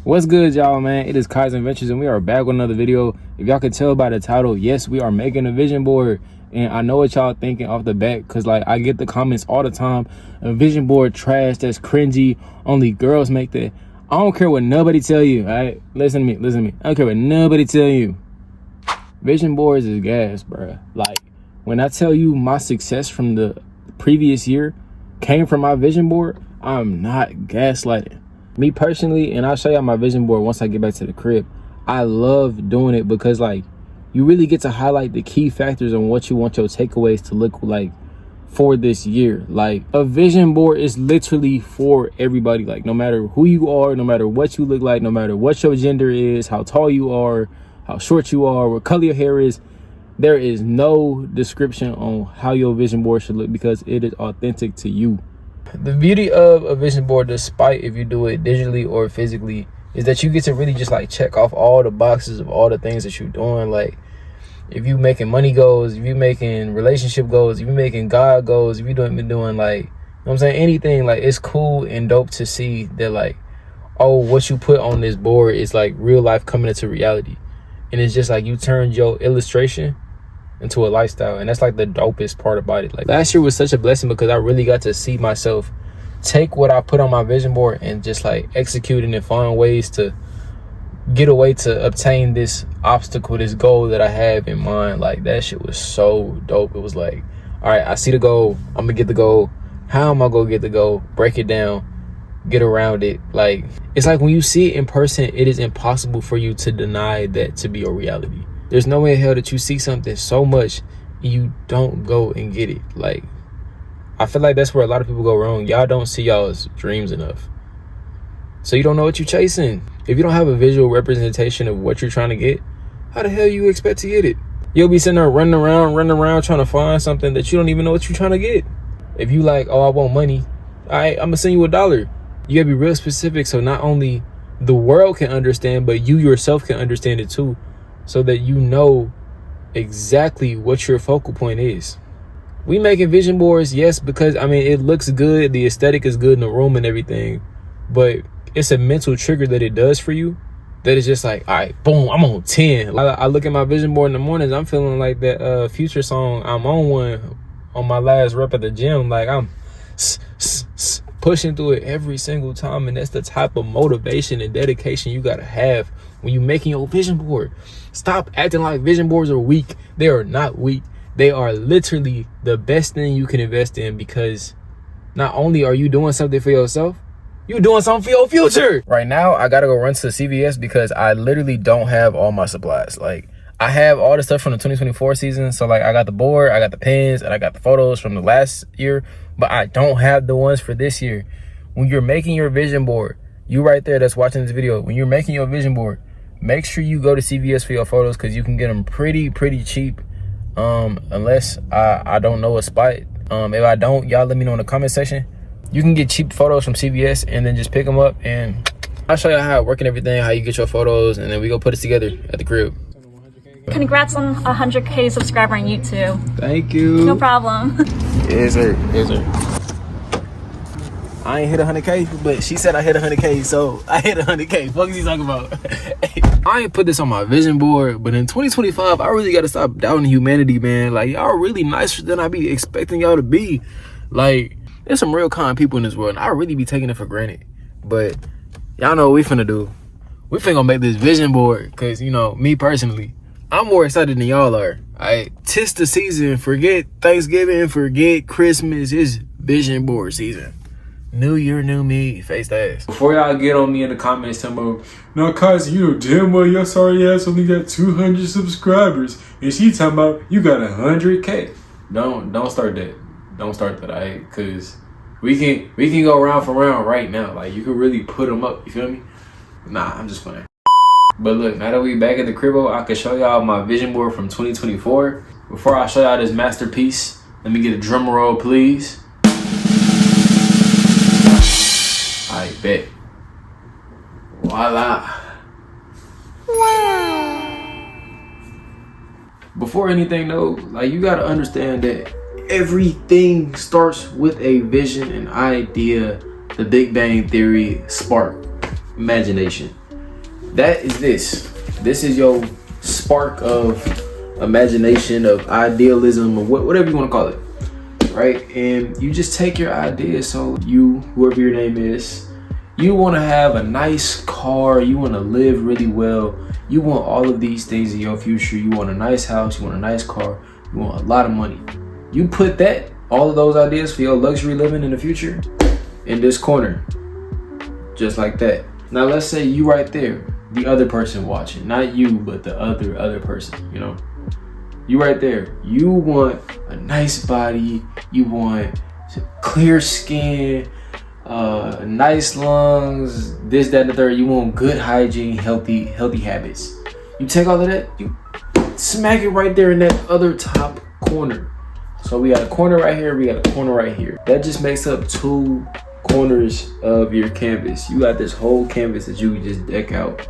What's good, y'all, man? It is Kaizen Ventures, and we are back with another video. If y'all can tell by the title, yes, we are making a vision board. And I know what y'all thinking off the bat, because like I get the comments all the time, a vision board trash, that's cringy, only girls make that. I don't care what nobody tell you, all right? Listen to me. I don't care what nobody tell you. Vision boards is gas, bruh. Like, when I tell you my success from the previous year came from my vision board, I'm not gaslighting. Me personally, and I'll show y'all my vision board once I get back to the crib, I love doing it because like you really get to highlight the key factors on what you want your takeaways to look like for this year. Like, a vision board is literally for everybody. Like, no matter who you are, no matter what you look like, no matter what your gender is, how tall you are, how short you are, what color your hair is, there is no description on how your vision board should look because it is authentic to you. The beauty of a vision board, despite if you do it digitally or physically, is that you get to really just like check off all the boxes of all the things that you're doing. Like, if you making money goals, if you making relationship goals, if you making God goals, if you been doing like, you know what I'm saying, anything, like, it's cool and dope to see that like, oh, what you put on this board is like real life coming into reality. And it's just like you turned your illustration into a lifestyle, and that's like the dopest part about it. Like, last year was such a blessing because I really got to see myself take what I put on my vision board and just like execute it and find ways to get a way to obtain this obstacle, this goal that I have in mind. Like, that shit was so dope. It was like, all right, I see the goal, I'm gonna get the goal. How am I gonna get the goal? Break it down, get around it. Like, it's like when you see it in person, it is impossible for you to deny that to be a reality. There's no way in hell that you see something so much and you don't go and get it. Like, I feel like that's where a lot of people go wrong. Y'all don't see y'all's dreams enough, so you don't know what you're chasing. If you don't have a visual representation of what you're trying to get, how the hell you expect to get it? You'll be sitting there running around trying to find something that you don't even know what you're trying to get. If you like, oh, I want money, all right, I'm gonna send you $1. You gotta be real specific so not only the world can understand, but you yourself can understand it too, so that you know exactly what your focal point is. We making vision boards, yes, because I mean, it looks good, the aesthetic is good in the room and everything, but it's a mental trigger that it does for you that is just like, all right, boom, I'm on 10. I look at my vision board in the mornings, I'm feeling like that Future song, I'm on one, on my last rep at the gym. Like, I'm pushing through it every single time, and that's the type of motivation and dedication you gotta have when you're making your vision board. Stop acting like vision boards are weak. They are not weak. They are literally the best thing you can invest in, because not only are you doing something for yourself, you're doing something for your future. Right now, I gotta go run to the CVS because I literally don't have all my supplies. Like, I have all the stuff from the 2024 season. So like, I got the board, I got the pens, and I got the photos from the last year, but I don't have the ones for this year. When you're making your vision board, you right there that's watching this video, when you're making your vision board, make sure you go to CVS for your photos, because you can get them pretty cheap, unless I don't know a spot. If I don't, y'all let me know in the comment section. You can get cheap photos from CVS and then just pick them up, and I'll show you how it works and everything, how you get your photos, and then we go put it together at the crib. Congrats on 100K subscriber on YouTube. Thank you. No problem. Yes, sir. Yes, sir. I ain't hit 100K, but she said I hit 100K, so I hit 100K. Fuck is he talking about? I ain't put this on my vision board, but in 2025, I really got to stop doubting humanity, man. Like, y'all really nicer than I be expecting y'all to be. Like, there's some real kind people in this world, and I really be taking it for granted. But y'all know what we finna do. We finna make this vision board, because, you know, me personally, I'm more excited than y'all are. Alright, 'tis the season. Forget Thanksgiving, forget Christmas. It's vision board season. New year, new me. Face the ass. Before y'all get on me in the comments, tell me, no, cause you know damn well your sorry ass only got 200 subscribers, and she talking about you got 100K. Don't start that. Don't start that, alright? Cause we can go round for round right now. Like, you can really put them up. You feel me? Nah, I'm just playing. But look, now that we back at the cribbo, I can show y'all my vision board from 2024. Before I show y'all this masterpiece, let me get a drum roll, please. I bet. Voila. Wow. Before anything though, like, you gotta understand that everything starts with a vision, an idea, the Big Bang Theory spark, imagination. that is this. This is your spark of imagination, of idealism, or whatever you want to call it, right? And you just take your ideas. So you, whoever your name is, you want to have a nice car, you want to live really well, you want all of these things in your future. You want a nice house, you want a nice car, you want a lot of money. You put that, all of those ideas for your luxury living in the future, in this corner, just like that. Now let's say you right there, the other person watching, not you, but the other person, you know, you right there. You want a nice body, you want clear skin, nice lungs, this, that, and the third. You want good hygiene, healthy habits. You take all of that, you smack it right there in that other top corner. So we got a corner right here, we got a corner right here. That just makes up 2 corners of your canvas. You got this whole canvas that you can just deck out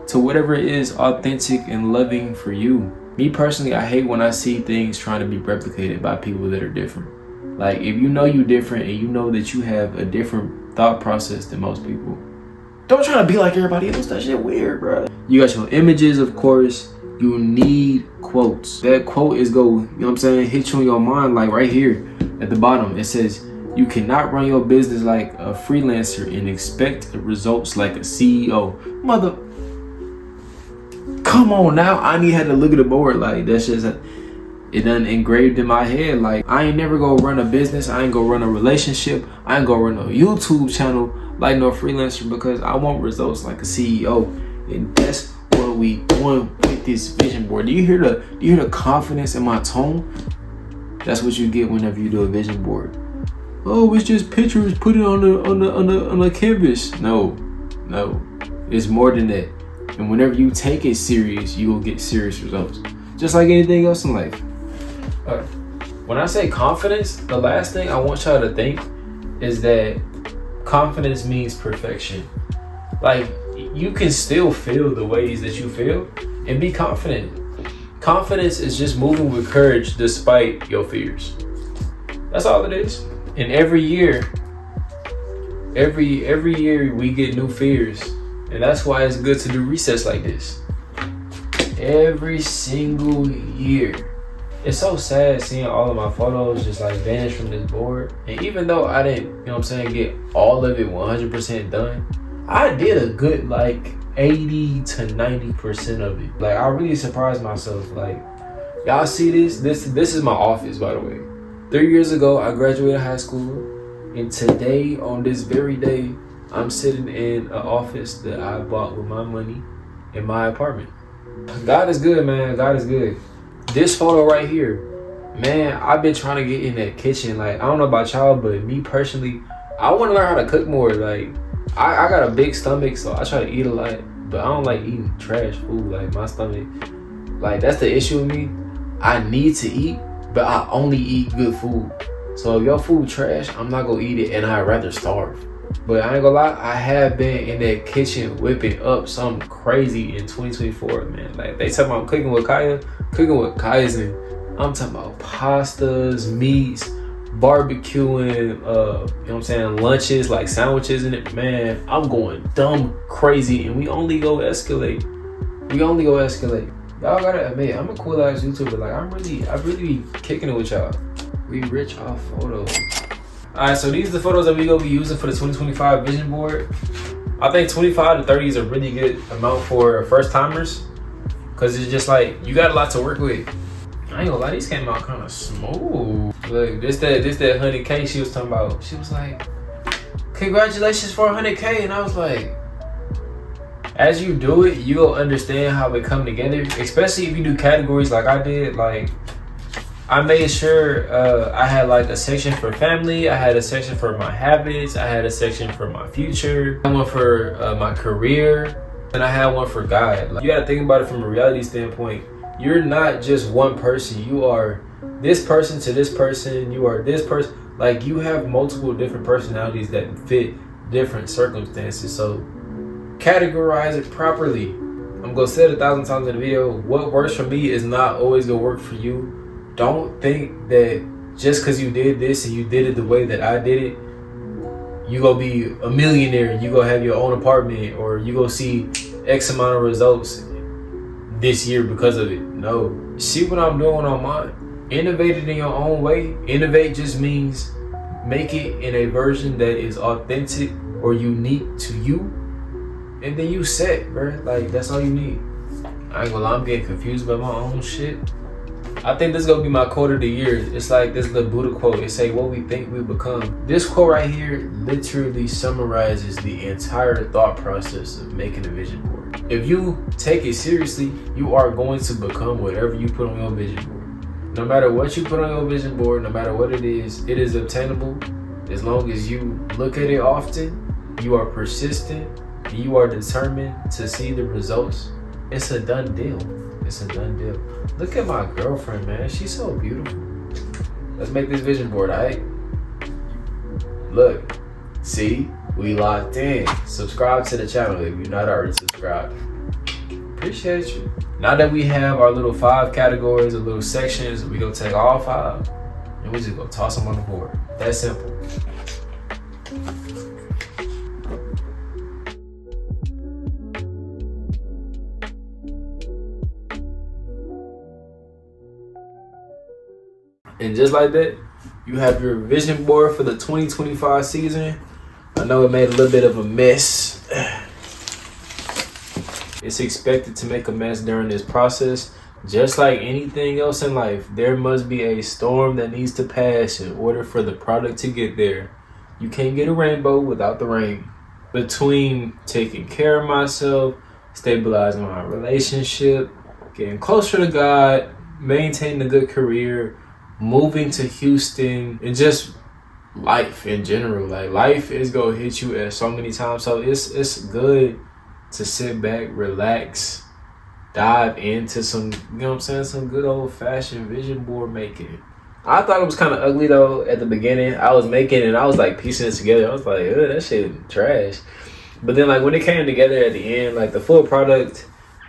to whatever it is authentic and loving for you. Me personally, I hate when I see things trying to be replicated by people that are different. Like, if you know you different and you know that you have a different thought process than most people, don't try to be like everybody else. That shit weird, bro. You got your images, of course. You need quotes. That quote is you know what I'm saying, hit you in your mind, like right here at the bottom. It says, you cannot run your business like a freelancer and expect results like a CEO. Mother, come on now. I had to look at the board. Like, that's just it done engraved in my head. Like, I ain't never gonna run a business, I ain't gonna run a relationship, I ain't gonna run a YouTube channel like no freelancer, because I want results like a CEO. And that's what we want with this vision board. Do you hear the confidence in my tone? That's what you get whenever you do a vision board. Oh, it's just pictures, put it on the canvas. No, it's more than that. And whenever you take it serious, you will get serious results, just like anything else in life. When I say confidence, the last thing I want y'all to think is that confidence means perfection. Like, you can still feel the ways that you feel and be confident. Confidence is just moving with courage despite your fears. That's all it is. And every year we get new fears. And that's why it's good to do resets like this. Every single year. It's so sad seeing all of my photos just like vanish from this board. And even though I didn't, you know what I'm saying, get all of it 100% done, I did a good like 80 to 90% of it. Like, I really surprised myself. Like, y'all see this is my office, by the way. 3 years ago, I graduated high school. And today, on this very day, I'm sitting in an office that I bought with my money in my apartment. God is good, man. God is good. This photo right here, man, I've been trying to get in that kitchen. Like, I don't know about y'all, but me personally, I want to learn how to cook more. Like, I got a big stomach, so I try to eat a lot, but I don't like eating trash food. Like, my stomach, like, that's the issue with me. I need to eat, but I only eat good food. So if your food trash, I'm not gonna eat it, and I'd rather starve. But I ain't gonna lie, I have been in that kitchen whipping up something crazy in 2024, man. Like, they talking about cooking with Kaizen. I'm talking about pastas, meats, barbecuing, you know what I'm saying, lunches, like sandwiches in it. Man, I'm going dumb crazy, and we only go escalate. Y'all gotta admit, I'm a cool ass YouTuber. Like, I really be kicking it with y'all. We rich off photos. Alright, so these are the photos that we gonna be using for the 2025 vision board. I think 25 to 30 is a really good amount for first timers, cause it's just like, you got a lot to work with. I ain't gonna lie, these came out kind of smooth. Look, this that 100K she was talking about. She was like, congratulations for 100K, and I was like, as you do it, you'll understand how it come together, especially if you do categories like I did. Like, I made sure I had like a section for family, I had a section for my habits, I had a section for my future, I had one for my career, and I had one for God. Like, you gotta think about it from a reality standpoint. You're not just one person. You are this person to this person. You are this person. Like, you have multiple different personalities that fit different circumstances. So categorize it properly. I'm gonna say it 1,000 times in the video. What works for me is not always gonna work for you. Don't think that just because you did this and you did it the way that I did it, you gonna be a millionaire, you gonna have your own apartment, or you gonna see X amount of results this year because of it. No. See what I'm doing on mine. Innovate it in your own way. Innovate just means make it in a version that is authentic or unique to you. And then you set, bro. Like, that's all you need. I ain't gonna lie, I'm getting confused by my own shit. I think this is gonna be my quote of the year. It's like this little Buddha quote. It say, what we think we become. This quote right here literally summarizes the entire thought process of making a vision board. If you take it seriously, you are going to become whatever you put on your vision board. No matter what you put on your vision board, no matter what it is obtainable. As long as you look at it often, you are persistent, and you are determined to see the results. It's a done deal. It's a done deal. Look at my girlfriend, man. She's so beautiful. Let's make this vision board, alright? Look, see, we locked in. Subscribe to the channel if you're not already subscribed. Appreciate you. Now that we have our little 5 categories, or little sections, we gonna take all 5 and we just gonna toss them on the board. That simple. And just like that, you have your vision board for the 2025 season. I know it made a little bit of a mess. It's expected to make a mess during this process. Just like anything else in life, there must be a storm that needs to pass in order for the product to get there. You can't get a rainbow without the rain. Between taking care of myself, stabilizing my relationship, getting closer to God, maintaining a good career, moving to Houston, and just life in general. Like, life is gonna hit you at so many times. So it's good to sit back, relax, dive into some, you know what I'm saying, some good old fashioned vision board making. I thought it was kind of ugly though at the beginning. I was making it and I was like piecing it together. I was like, ugh, that shit trash. But then like when it came together at the end, like the full product,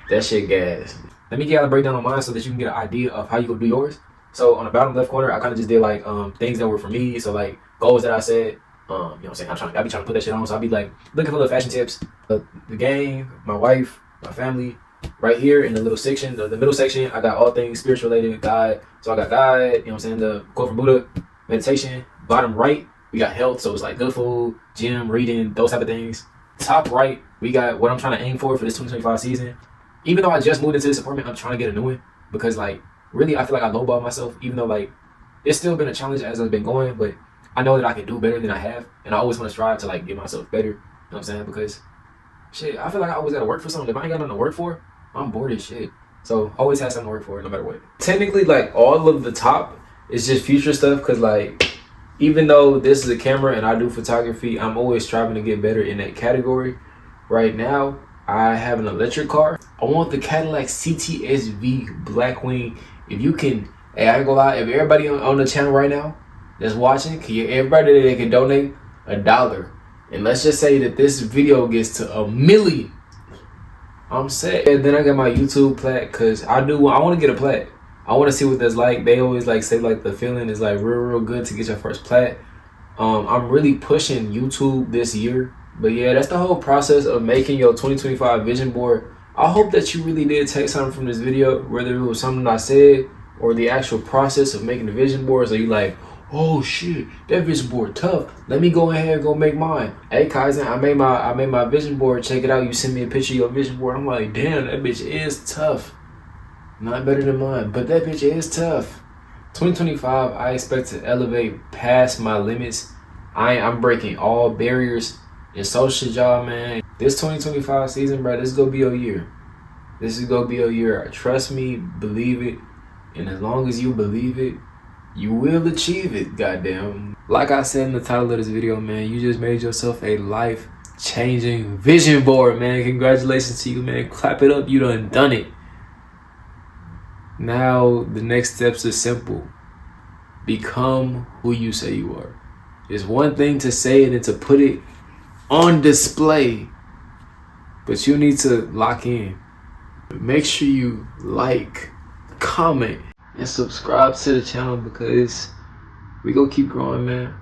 that shit gas. Let me get out a breakdown on mine so that you can get an idea of how you gonna do yours. So on the bottom left corner, I kind of just did like things that were for me. So like goals that I said, you know what I'm saying? I be trying to put that shit on. So I be like looking for little fashion tips, the game, my wife, my family. Right here in the little section, the middle section, I got all things spiritual related, God. So I got God, you know what I'm saying? The quote from Buddha, meditation. Bottom right, we got health. So it's like good food, gym, reading, those type of things. Top right, we got what I'm trying to aim for this 2025 season. Even though I just moved into this apartment, I'm trying to get a new one because like really I feel like I lowball myself, even though like it's still been a challenge as I've been going, but I know that I can do better than I have, and I always want to strive to like get myself better, you know what I'm saying? Because shit, I feel like I always gotta work for something. If I ain't got nothing to work for, I'm bored as shit. So always have something to work for no matter what. Technically, like all of the top is just future stuff, because like even though this is a camera and I do photography, I'm always striving to get better in that category. Right now, I have an electric car. I want the Cadillac CTS-V Blackwing. If you can, hey, I ain't gonna lie, if everybody on the channel right now that's watching, everybody that can donate $1, and let's just say that this video gets to 1 million, I'm set. And then I got my YouTube plat, because I want to get a plat. I want to see what that's like. They always like say like the feeling is like real good to get your first plat. I'm really pushing YouTube this year. But yeah, that's the whole process of making your 2025 vision board. I hope that you really did take something from this video, whether it was something I said or the actual process of making the vision board. So you like, oh shit, that vision board tough. Let me go ahead and go make mine. Hey Kaizen, I made my vision board. Check it out. You send me a picture of your vision board. I'm like, damn, that bitch is tough. Not better than mine, but that bitch is tough. 2025, I expect to elevate past my limits. I'm breaking all barriers in social, y'all, man. This 2025 season, bro, this is gonna be your year. This is gonna be your year. Trust me, believe it. And as long as you believe it, you will achieve it, goddamn. Like I said in the title of this video, man, you just made yourself a life-changing vision board, man. Congratulations to you, man. Clap it up, you done it. Now, the next steps are simple. Become who you say you are. It's one thing to say it and to put it on display, but you need to lock in. Make sure you like, comment, and subscribe to the channel, because we gonna keep growing, man.